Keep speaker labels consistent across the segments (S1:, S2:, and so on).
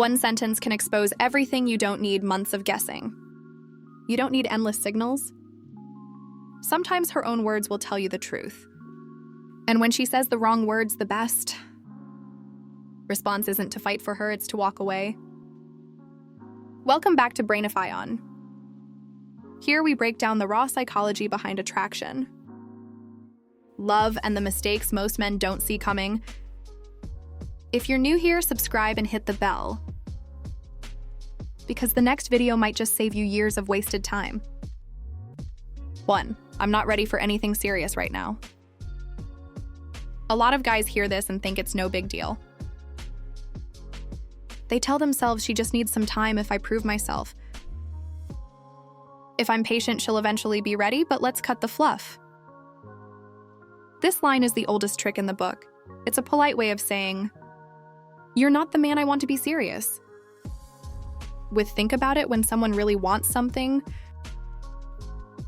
S1: One sentence can expose everything you don't need months of guessing. You don't need endless signals. Sometimes her own words will tell you the truth. And when she says the wrong words, the best response isn't to fight for her, it's to walk away. Welcome back to Brainify On. Here we break down the raw psychology behind attraction, love, and the mistakes most men don't see coming. If you're new here, subscribe and hit the bell, because the next video might just save you years of wasted time. 1. I'm not ready for anything serious right now. A lot of guys hear this and think it's no big deal. They tell themselves, she just needs some time if I prove myself. If I'm patient, she'll eventually be ready, but let's cut the fluff. This line is the oldest trick in the book. It's a polite way of saying, you're not the man I want to be serious. With think about it, when someone really wants something,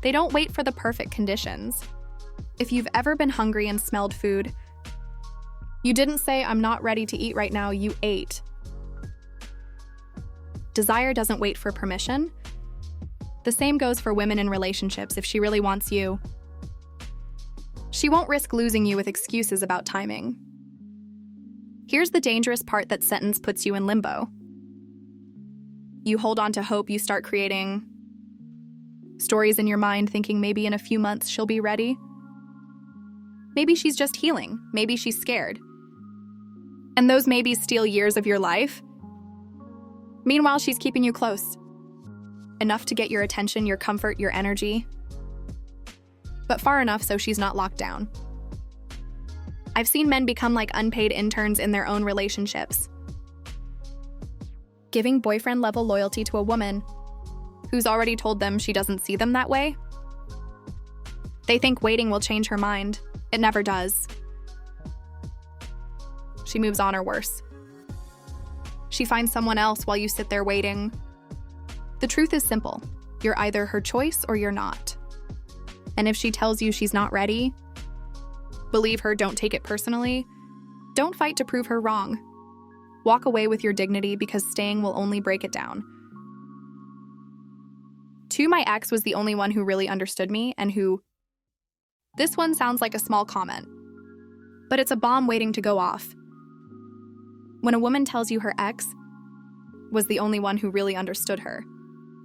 S1: they don't wait for the perfect conditions. If you've ever been hungry and smelled food, you didn't say, I'm not ready to eat right now, you ate. Desire doesn't wait for permission. The same goes for women in relationships. If she really wants you, she won't risk losing you with excuses about timing. Here's the dangerous part: that sentence puts you in limbo. You hold on to hope, you start creating stories in your mind, thinking maybe in a few months she'll be ready. Maybe she's just healing, maybe she's scared. And those maybes steal years of your life. Meanwhile, she's keeping you close. Enough to get your attention, your comfort, your energy. But far enough so she's not locked down. I've seen men become like unpaid interns in their own relationships, giving boyfriend-level loyalty to a woman who's already told them she doesn't see them that way. They think waiting will change her mind. It never does. She moves on, or worse, she finds someone else while you sit there waiting. The truth is simple. You're either her choice or you're not. And if she tells you she's not ready, believe her, don't take it personally. Don't fight to prove her wrong. Walk away with your dignity, because staying will only break it down. 2. My ex was the only one who really understood me, and who... This one sounds like a small comment, but it's a bomb waiting to go off. When a woman tells you her ex was the only one who really understood her,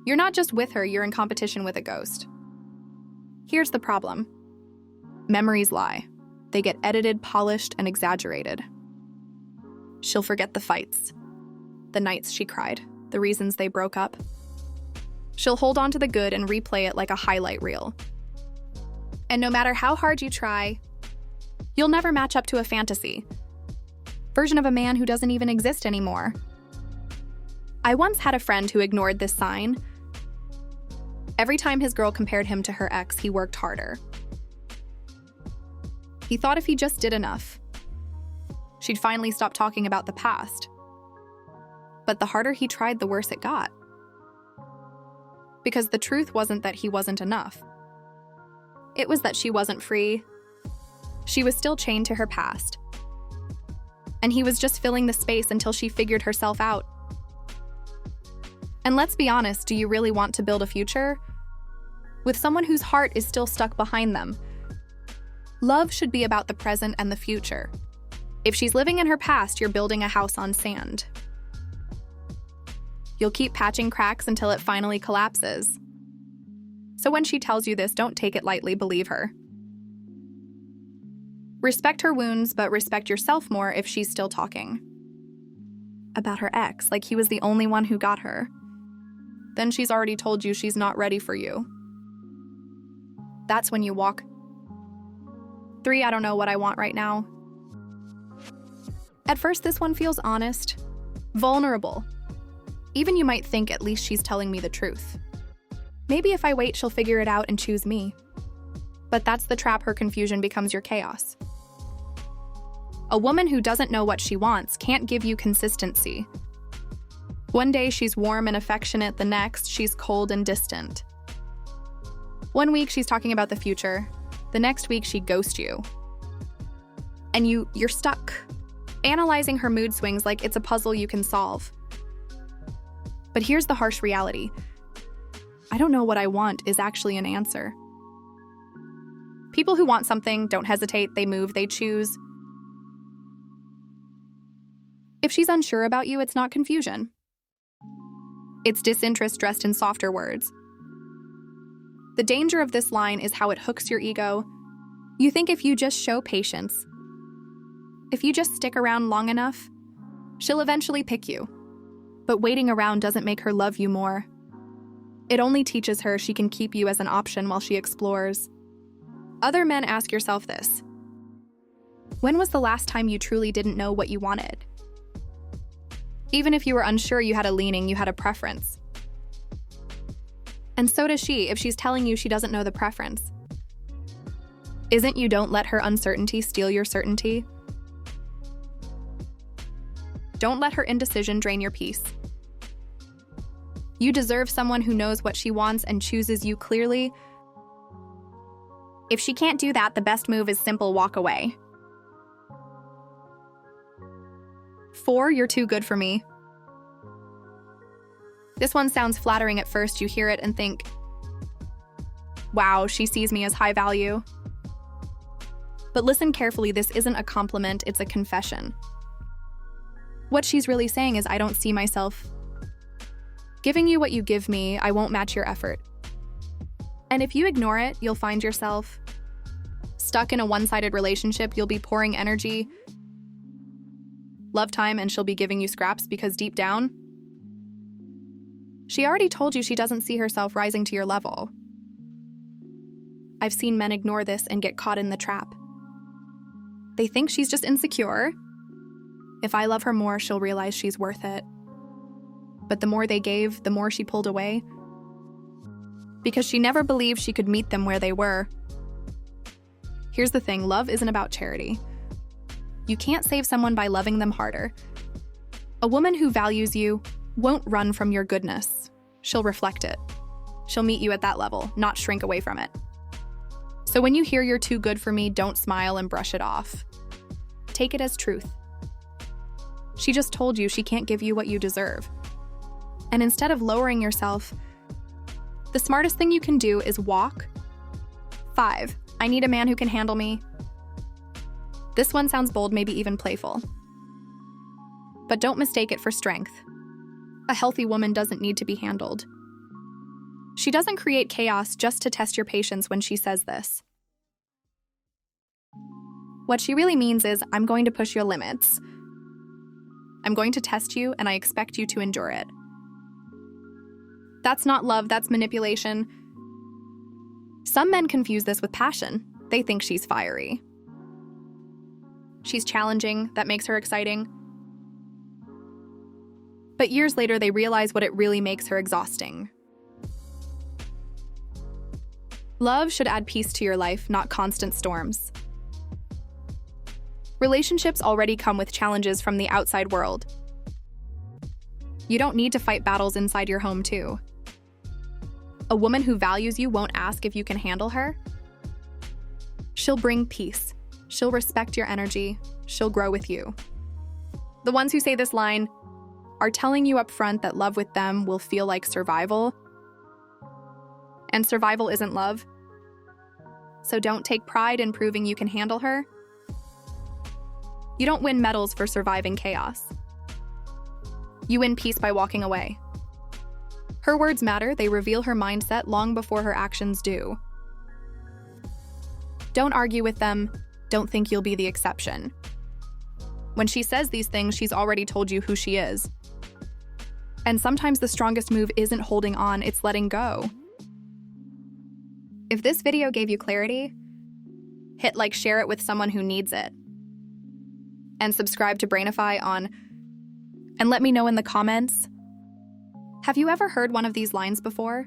S1: you're not just with her, you're in competition with a ghost. Here's the problem. Memories lie. They get edited, polished, and exaggerated. She'll forget the fights, the nights she cried, the reasons they broke up. She'll hold on to the good and replay it like a highlight reel. And no matter how hard you try, you'll never match up to a fantasy version of a man who doesn't even exist anymore. I once had a friend who ignored this sign. Every time his girl compared him to her ex, he worked harder. He thought if he just did enough, she'd finally stop talking about the past. But the harder he tried, the worse it got. Because the truth wasn't that he wasn't enough. It was that she wasn't free. She was still chained to her past. And he was just filling the space until she figured herself out. And let's be honest, do you really want to build a future with someone whose heart is still stuck behind them? Love should be about the present and the future. If she's living in her past, you're building a house on sand. You'll keep patching cracks until it finally collapses. So when she tells you this, don't take it lightly, believe her. Respect her wounds, but respect yourself more if she's still talking about her ex like he was the only one who got her. Then she's already told you she's not ready for you. That's when you walk. 3. I don't know what I want right now. At first, this one feels honest, vulnerable. Even you might think, at least she's telling me the truth. Maybe if I wait, she'll figure it out and choose me. But that's the trap. Her confusion becomes your chaos. A woman who doesn't know what she wants can't give you consistency. One day she's warm and affectionate, the next she's cold and distant. One week she's talking about the future, the next week she ghosts you. And you're stuck, analyzing her mood swings like it's a puzzle you can solve. But here's the harsh reality. I don't know what I want is actually an answer. People who want something don't hesitate, they move, they choose. If she's unsure about you, it's not confusion. It's disinterest dressed in softer words. The danger of this line is how it hooks your ego. You think if you just show patience, if you just stick around long enough, she'll eventually pick you. But waiting around doesn't make her love you more. It only teaches her she can keep you as an option while she explores. Other men, ask yourself this. When was the last time you truly didn't know what you wanted? Even if you were unsure, you had a leaning, you had a preference. And so does she if she's telling you she doesn't know the preference. Isn't you don't let her uncertainty steal your certainty? Don't let her indecision drain your peace. You deserve someone who knows what she wants and chooses you clearly. If she can't do that, the best move is simple: walk away. 4, you're too good for me. This one sounds flattering at first. You hear it and think, wow, she sees me as high value. But listen carefully, this isn't a compliment, it's a confession. What she's really saying is, I don't see myself giving you what you give me. I won't match your effort. And if you ignore it, you'll find yourself stuck in a one-sided relationship. You'll be pouring energy, love time, and she'll be giving you scraps because deep down, she already told you she doesn't see herself rising to your level. I've seen men ignore this and get caught in the trap. They think she's just insecure. If I love her more, she'll realize she's worth it. But the more they gave, the more she pulled away, because she never believed she could meet them where they were. Here's the thing, love isn't about charity. You can't save someone by loving them harder. A woman who values you won't run from your goodness. She'll reflect it. She'll meet you at that level, not shrink away from it. So when you hear you're too good for me, don't smile and brush it off. Take it as truth. She just told you she can't give you what you deserve. And instead of lowering yourself, the smartest thing you can do is walk. 5, I need a man who can handle me. This one sounds bold, maybe even playful. But don't mistake it for strength. A healthy woman doesn't need to be handled. She doesn't create chaos just to test your patience when she says this. What she really means is, I'm going to push your limits. I'm going to test you, and I expect you to endure it. That's not love, that's manipulation. Some men confuse this with passion. They think she's fiery. She's challenging, that makes her exciting. But years later, they realize what it really makes her exhausting. Love should add peace to your life, not constant storms. Relationships already come with challenges from the outside world. You don't need to fight battles inside your home, too. A woman who values you won't ask if you can handle her. She'll bring peace. She'll respect your energy. She'll grow with you. The ones who say this line are telling you up front that love with them will feel like survival. And survival isn't love. So don't take pride in proving you can handle her. You don't win medals for surviving chaos. You win peace by walking away. Her words matter, they reveal her mindset long before her actions do. Don't argue with them, don't think you'll be the exception. When she says these things, she's already told you who she is. And sometimes the strongest move isn't holding on, it's letting go. If this video gave you clarity, hit like, share it with someone who needs it. And subscribe to Brainify and let me know in the comments. Have you ever heard one of these lines before?